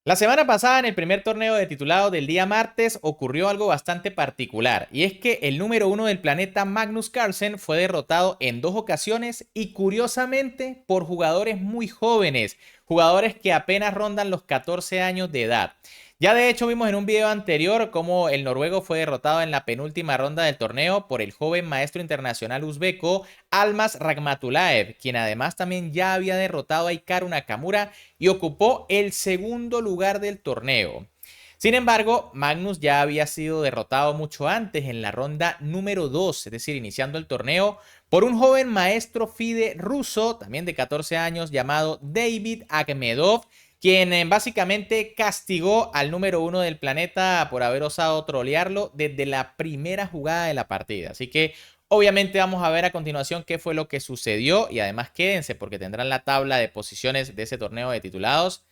La semana pasada, en el primer torneo de titulados del día martes, ocurrió algo bastante particular, y es que el número uno del planeta, Magnus Carlsen, fue derrotado en dos ocasiones y curiosamente por jugadores muy jóvenes, jugadores que apenas rondan los 14 años de edad. Ya de hecho vimos en un video anterior cómo el noruego fue derrotado en la penúltima ronda del torneo por el joven maestro internacional uzbeco Almas Rakhmatulaev, quien además también ya había derrotado a Hikaru Nakamura y ocupó el segundo lugar del torneo. Sin embargo, Magnus ya había sido derrotado mucho antes en la ronda número 2, es decir, iniciando el torneo, por un joven maestro FIDE ruso, también de 14 años, llamado David Akhmedov, quien básicamente castigó al número uno del planeta por haber osado trolearlo desde la primera jugada de la partida. Así que obviamente vamos a ver a continuación qué fue lo que sucedió y además quédense porque tendrán la tabla de posiciones de ese torneo de titulados.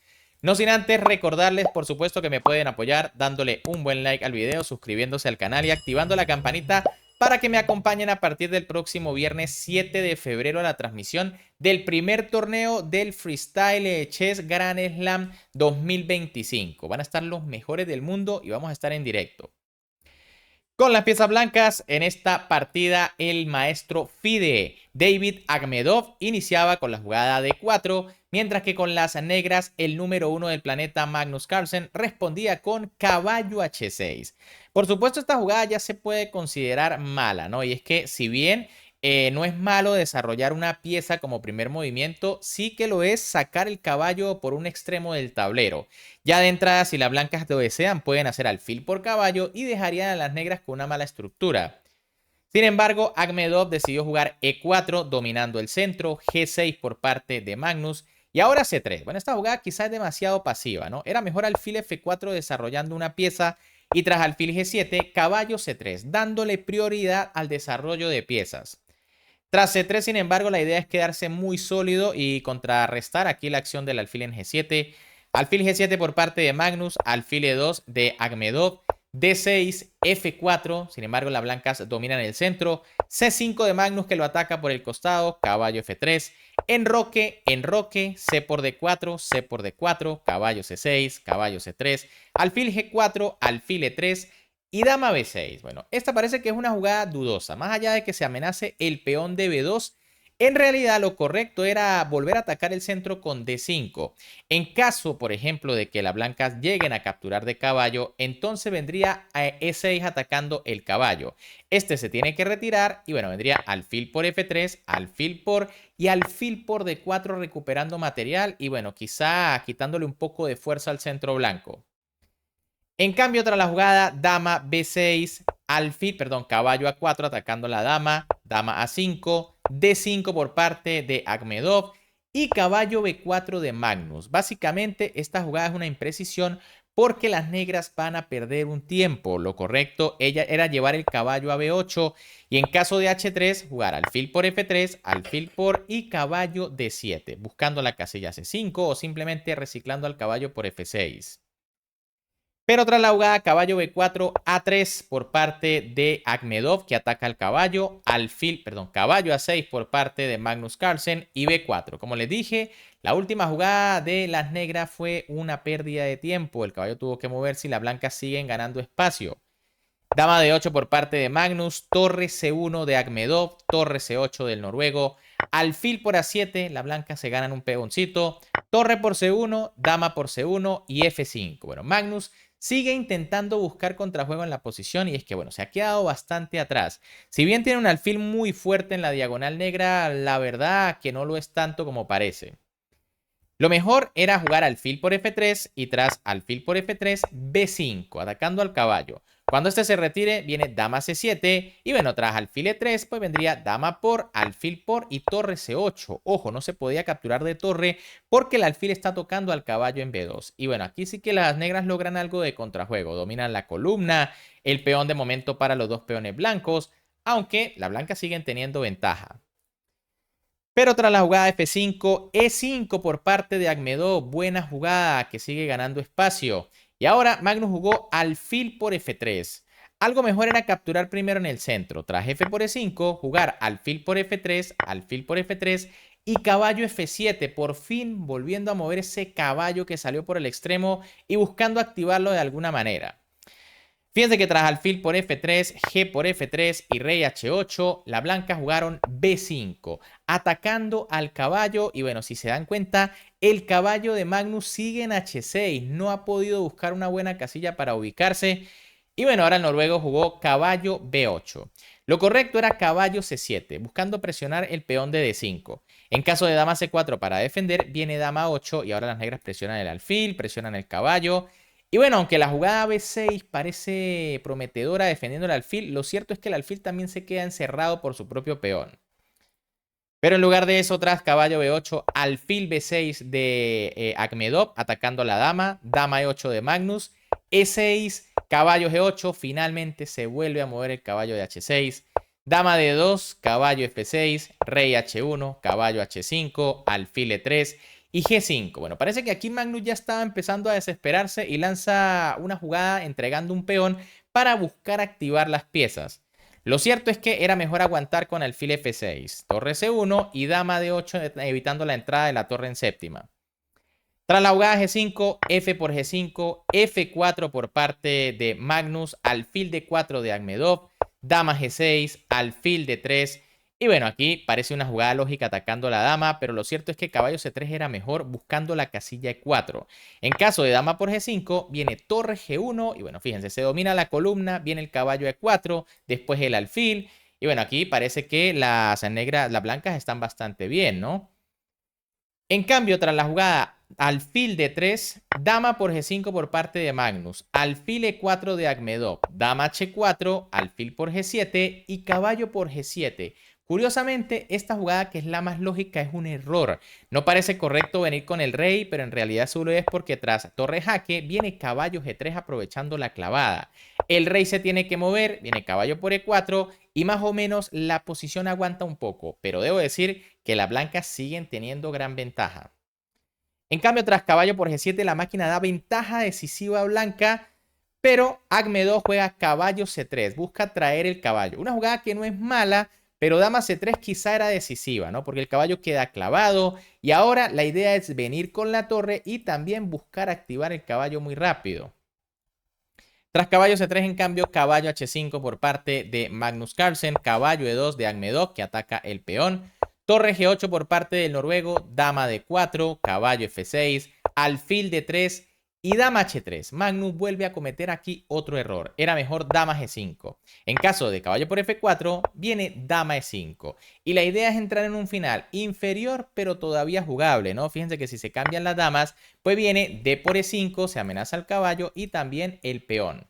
No sin antes recordarles, por supuesto, que me pueden apoyar dándole un buen like al video, suscribiéndose al canal y activando la campanita para que me acompañen a partir del próximo viernes 7 de febrero a la transmisión del primer torneo del Freestyle Chess Grand Slam 2025. Van a estar los mejores del mundo y vamos a estar en directo. Con las piezas blancas, en esta partida el maestro FIDE David Akhmedov iniciaba con la jugada D4, mientras que con las negras el número uno del planeta Magnus Carlsen respondía con caballo H6. Por supuesto, esta jugada ya se puede considerar mala, ¿no? Y es que si bien no es malo desarrollar una pieza como primer movimiento, sí que lo es sacar el caballo por un extremo del tablero. Ya de entrada, si las blancas lo desean, pueden hacer alfil por caballo y dejarían a las negras con una mala estructura. Sin embargo, Akhmedov decidió jugar E4 dominando el centro, G6 por parte de Magnus y ahora C3. Bueno, esta jugada quizás es demasiado pasiva, ¿no? Era mejor alfil F4 desarrollando una pieza y tras alfil G7, caballo C3, dándole prioridad al desarrollo de piezas. Tras C3, sin embargo, la idea es quedarse muy sólido y contrarrestar aquí la acción del alfil en G7. Alfil G7 por parte de Magnus, alfil E2 de Akhmedov, D6, F4, sin embargo las blancas dominan el centro, C5 de Magnus que lo ataca por el costado, caballo F3, enroque, C por D4, C por D4, caballo C6, caballo C3, alfil G4, alfil E3, y dama B6. Bueno, esta parece que es una jugada dudosa. Más allá de que se amenace el peón de B2, en realidad lo correcto era volver a atacar el centro con D5. En caso, por ejemplo, de que las blancas lleguen a capturar de caballo, entonces vendría a E6 atacando el caballo. Este se tiene que retirar y bueno, vendría alfil por F3, alfil por y alfil por D4 recuperando material y bueno, quizá quitándole un poco de fuerza al centro blanco. En cambio, tras la jugada, dama B6, caballo A4 atacando la dama, dama A5, D5 por parte de Akhmedov y caballo B4 de Magnus. Básicamente, esta jugada es una imprecisión porque las negras van a perder un tiempo. Lo correcto era llevar el caballo a B8 y en caso de H3, jugar alfil por F3, alfil por y caballo D7, buscando la casilla C5 o simplemente reciclando al caballo por F6. Pero tras la jugada, caballo B4, A3 por parte de Akhmedov, que ataca al caballo, caballo A6 por parte de Magnus Carlsen y B4. Como les dije, la última jugada de las negras fue una pérdida de tiempo. El caballo tuvo que moverse y las blancas siguen ganando espacio. Dama D8 por parte de Magnus, torre C1 de Akhmedov, torre C8 del noruego, alfil por A7, las blancas se ganan un pegoncito, torre por C1, dama por C1 y F5. Bueno, Magnus sigue intentando buscar contrajuego en la posición y es que, bueno, se ha quedado bastante atrás. Si bien tiene un alfil muy fuerte en la diagonal negra, la verdad que no lo es tanto como parece. Lo mejor era jugar alfil por F3 y tras alfil por F3, B5, atacando al caballo. Cuando este se retire, viene dama C7 y bueno, tras alfil E3, pues vendría dama por, alfil por y torre C8. Ojo, no se podía capturar de torre porque el alfil está tocando al caballo en B2. Y bueno, aquí sí que las negras logran algo de contrajuego. Dominan la columna, el peón de momento para los dos peones blancos, aunque las blancas siguen teniendo ventaja. Pero tras la jugada F5, E5 por parte de Akhmedov. Buena jugada que sigue ganando espacio. Y ahora Magnus jugó alfil por F3. Algo mejor era capturar primero en el centro. Tras F por E5, jugar alfil por F3, alfil por F3 y caballo F7, por fin volviendo a mover ese caballo que salió por el extremo y buscando activarlo de alguna manera. Fíjense que tras alfil por F3, G por F3 y rey H8, la blanca jugaron B5, atacando al caballo. Y bueno, si se dan cuenta, el caballo de Magnus sigue en H6, no ha podido buscar una buena casilla para ubicarse. Y bueno, ahora el noruego jugó caballo B8. Lo correcto era caballo C7, buscando presionar el peón de D5. En caso de dama C4 para defender, viene dama 8 y ahora las negras presionan el alfil, presionan el caballo. Y bueno, aunque la jugada B6 parece prometedora defendiendo el alfil, lo cierto es que el alfil también se queda encerrado por su propio peón. Pero en lugar de eso, tras caballo B8, alfil B6 de Akhmedov atacando a la dama, dama E8 de Magnus, E6, caballo G8, finalmente se vuelve a mover el caballo de H6, dama D2, caballo F6, rey H1, caballo H5, alfil E3 y G5. Bueno, parece que aquí Magnus ya estaba empezando a desesperarse y lanza una jugada entregando un peón para buscar activar las piezas. Lo cierto es que era mejor aguantar con alfil F6, torre C1 y dama D8 evitando la entrada de la torre en séptima. Tras la jugada G5, F por G5, F4 por parte de Magnus, alfil D4 de Akhmedov, dama G6, alfil D3. Y bueno, aquí parece una jugada lógica atacando a la dama, pero lo cierto es que caballo C3 era mejor buscando la casilla E4. En caso de dama por G5, viene torre G1 y bueno, fíjense, se domina la columna, viene el caballo E4, después el alfil. Y bueno, aquí parece que las negras, las blancas están bastante bien, ¿no? En cambio, tras la jugada alfil D3, dama por G5 por parte de Magnus, alfil E4 de Akhmedov, dama H4, alfil por G7 y caballo por G7. Curiosamente, esta jugada, que es la más lógica, es un error. No parece correcto venir con el rey, pero en realidad solo es porque tras torre jaque viene caballo G3 aprovechando la clavada. El rey se tiene que mover, viene caballo por E4 y más o menos la posición aguanta un poco, pero debo decir que las blancas siguen teniendo gran ventaja. En cambio, tras caballo por G7, la máquina da ventaja decisiva a blanca, pero Akhmedov juega caballo C3, busca traer el caballo. Una jugada que no es mala, pero dama C3 quizá era decisiva, ¿no? Porque el caballo queda clavado y ahora la idea es venir con la torre y también buscar activar el caballo muy rápido. Tras caballo C3, en cambio, caballo H5 por parte de Magnus Carlsen, caballo E2 de Akhmedov que ataca el peón, torre G8 por parte del noruego, dama D4, caballo F6, alfil D3 y dama H3. Magnus vuelve a cometer aquí otro error. Era mejor dama G5. En caso de caballo por F4, viene dama E5. Y la idea es entrar en un final inferior, pero todavía jugable, ¿no? Fíjense que si se cambian las damas, pues viene D por E5, se amenaza al caballo y también el peón.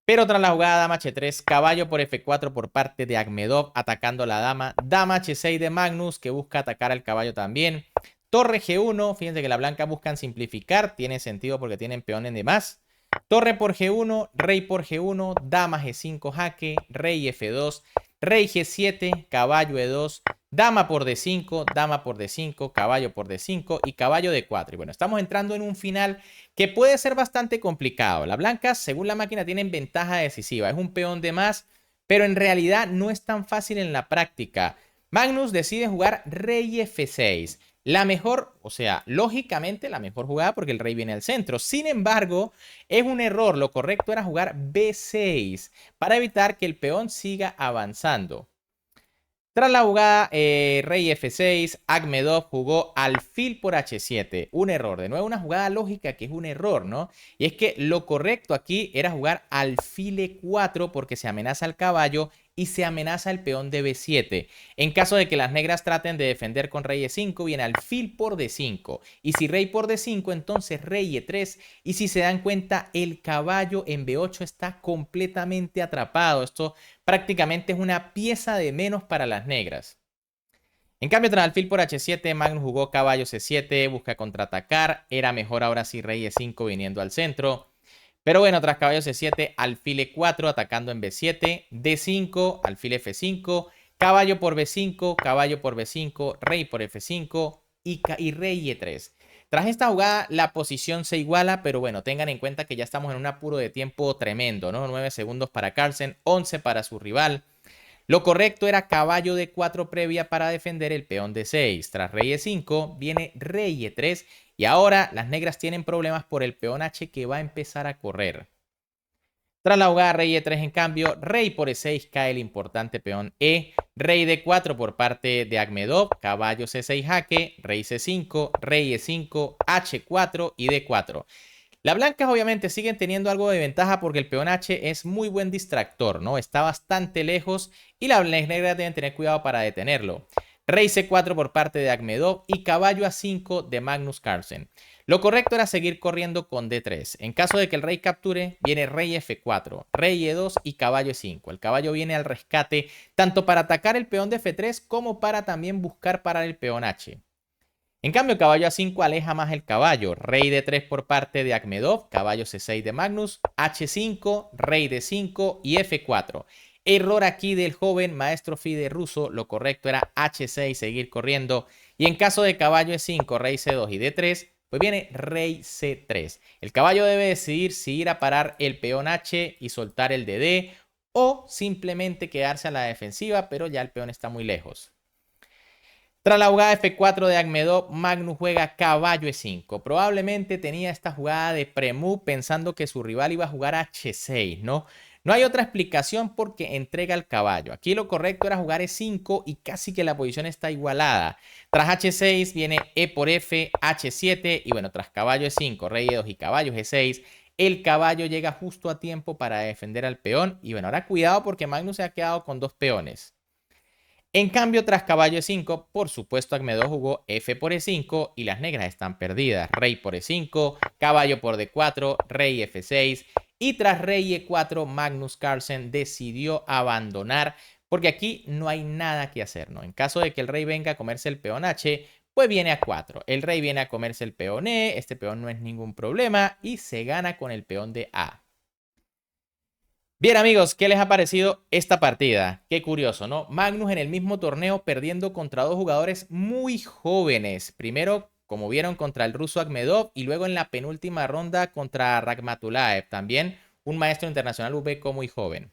Pero tras la jugada dama H3, caballo por F4 por parte de Akhmedov atacando a la dama, dama H6 de Magnus que busca atacar al caballo también, torre G1, fíjense que las blancas buscan simplificar, tiene sentido porque tienen peones de más, torre por G1, rey por G1, dama G5 jaque, rey F2, rey G7, caballo E2, dama por D5, dama por D5, caballo por D5 y caballo D4. Y bueno, estamos entrando en un final que puede ser bastante complicado. Las blancas, según la máquina, tienen ventaja decisiva. Es un peón de más, pero en realidad no es tan fácil en la práctica. Magnus decide jugar rey F6. La mejor, o sea, lógicamente la mejor jugada porque el rey viene al centro. Sin embargo, es un error. Lo correcto era jugar B6 para evitar que el peón siga avanzando. Tras la jugada rey F6, Akhmedov jugó alfil por H7. Un error. De nuevo, una jugada lógica que es un error, ¿no? Y es que lo correcto aquí era jugar alfil E4 porque se amenaza al caballo y se amenaza el peón de B7. En caso de que las negras traten de defender con rey E5, viene alfil por D5. Y si rey por D5, entonces rey E3. Y si se dan cuenta, el caballo en B8 está completamente atrapado. Esto prácticamente es una pieza de menos para las negras. En cambio, tras alfil por H7, Magnus jugó caballo C7, busca contraatacar. Era mejor ahora sí rey E5 viniendo al centro. Pero bueno, tras caballo C7, alfil E4 atacando en B7, D5, alfil F5, caballo por B5, caballo por B5, rey por F5 y rey E3. Tras esta jugada, la posición se iguala, pero bueno, tengan en cuenta que ya estamos en un apuro de tiempo tremendo, ¿no? 9 segundos para Carlsen, 11 para su rival. Lo correcto era caballo D4 previa para defender el peón D6. Tras rey E5 viene rey E3 y ahora las negras tienen problemas por el peón H que va a empezar a correr. Tras la jugada rey E3 en cambio, rey por E6 cae el importante peón E, rey D4 por parte de Akhmedov, caballo C6 jaque, rey C5, rey E5, H4 y D4. Las blancas obviamente siguen teniendo algo de ventaja porque el peón H es muy buen distractor, ¿no? Está bastante lejos y las negras deben tener cuidado para detenerlo. Rey C4 por parte de Akhmedov y caballo A5 de Magnus Carlsen. Lo correcto era seguir corriendo con D3. En caso de que el rey capture, viene rey F4, rey E2 y caballo E5. El caballo viene al rescate tanto para atacar el peón de F3 como para también buscar parar el peón H. En cambio, el caballo A5 aleja más el caballo. Rey D3 por parte de Akhmedov, caballo C6 de Magnus, H5, rey D5 y F4. Error aquí del joven maestro FIDE ruso. Lo correcto era H6, seguir corriendo. Y en caso de caballo E5, rey C2 y D3, pues viene rey C3. El caballo debe decidir si ir a parar el peón H y soltar el DD o simplemente quedarse a la defensiva, pero ya el peón está muy lejos. Tras la jugada F4 de Akhmedov, Magnus juega caballo E5. Probablemente tenía esta jugada de premove pensando que su rival iba a jugar H6, ¿no? No hay otra explicación porque entrega el caballo. Aquí lo correcto era jugar E5 y casi que la posición está igualada. Tras H6 viene E por F, H7 y bueno, tras caballo E5, rey E2 y caballo G6, el caballo llega justo a tiempo para defender al peón. Y bueno, ahora cuidado porque Magnus se ha quedado con dos peones. En cambio, tras caballo E5, por supuesto, Akhmedov jugó F por E5 y las negras están perdidas. Rey por E5, caballo por D4, rey F6 y tras rey E4, Magnus Carlsen decidió abandonar porque aquí no hay nada que hacer, ¿no? En caso de que el rey venga a comerse el peón H, pues viene a 4. El rey viene a comerse el peón E, este peón no es ningún problema y se gana con el peón de A. Bien amigos, ¿qué les ha parecido esta partida? Qué curioso, ¿no? Magnus en el mismo torneo perdiendo contra dos jugadores muy jóvenes. Primero, como vieron, contra el ruso Akhmedov y luego en la penúltima ronda contra Rakhmatulaev, también un maestro internacional uzbeko muy joven.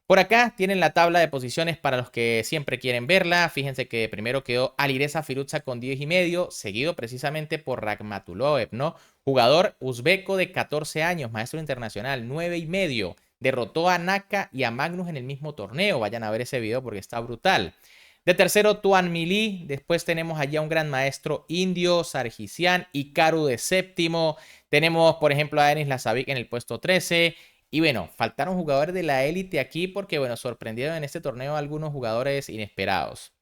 Por acá tienen la tabla de posiciones para los que siempre quieren verla. Fíjense que primero quedó Alireza Firuza con 10,5, seguido precisamente por Rakhmatulaev, ¿no? Jugador uzbeko de 14 años, maestro internacional, 9,5. Derrotó a Naka y a Magnus en el mismo torneo. Vayan a ver ese video porque está brutal. De tercero, Tuan Mili. Después tenemos allá un gran maestro indio, Sargisian, y Karu de séptimo. Tenemos, por ejemplo, a Denis Lazavic en el puesto 13. Y bueno, faltaron jugadores de la élite aquí porque, bueno, sorprendieron en este torneo a algunos jugadores inesperados.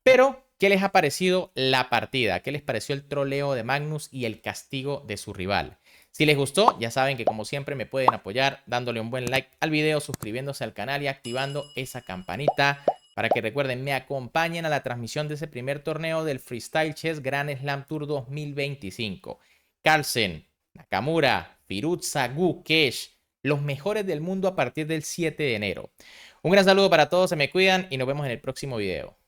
Pero, ¿qué les ha parecido la partida? ¿Qué les pareció el troleo de Magnus y el castigo de su rival? Si les gustó, ya saben que como siempre me pueden apoyar dándole un buen like al video, suscribiéndose al canal y activando esa campanita para que recuerden, me acompañen a la transmisión de ese primer torneo del Freestyle Chess Grand Slam Tour 2025. Carlsen, Nakamura, Firuza, Gukesh, los mejores del mundo a partir del 7 de enero. Un gran saludo para todos, se me cuidan y nos vemos en el próximo video.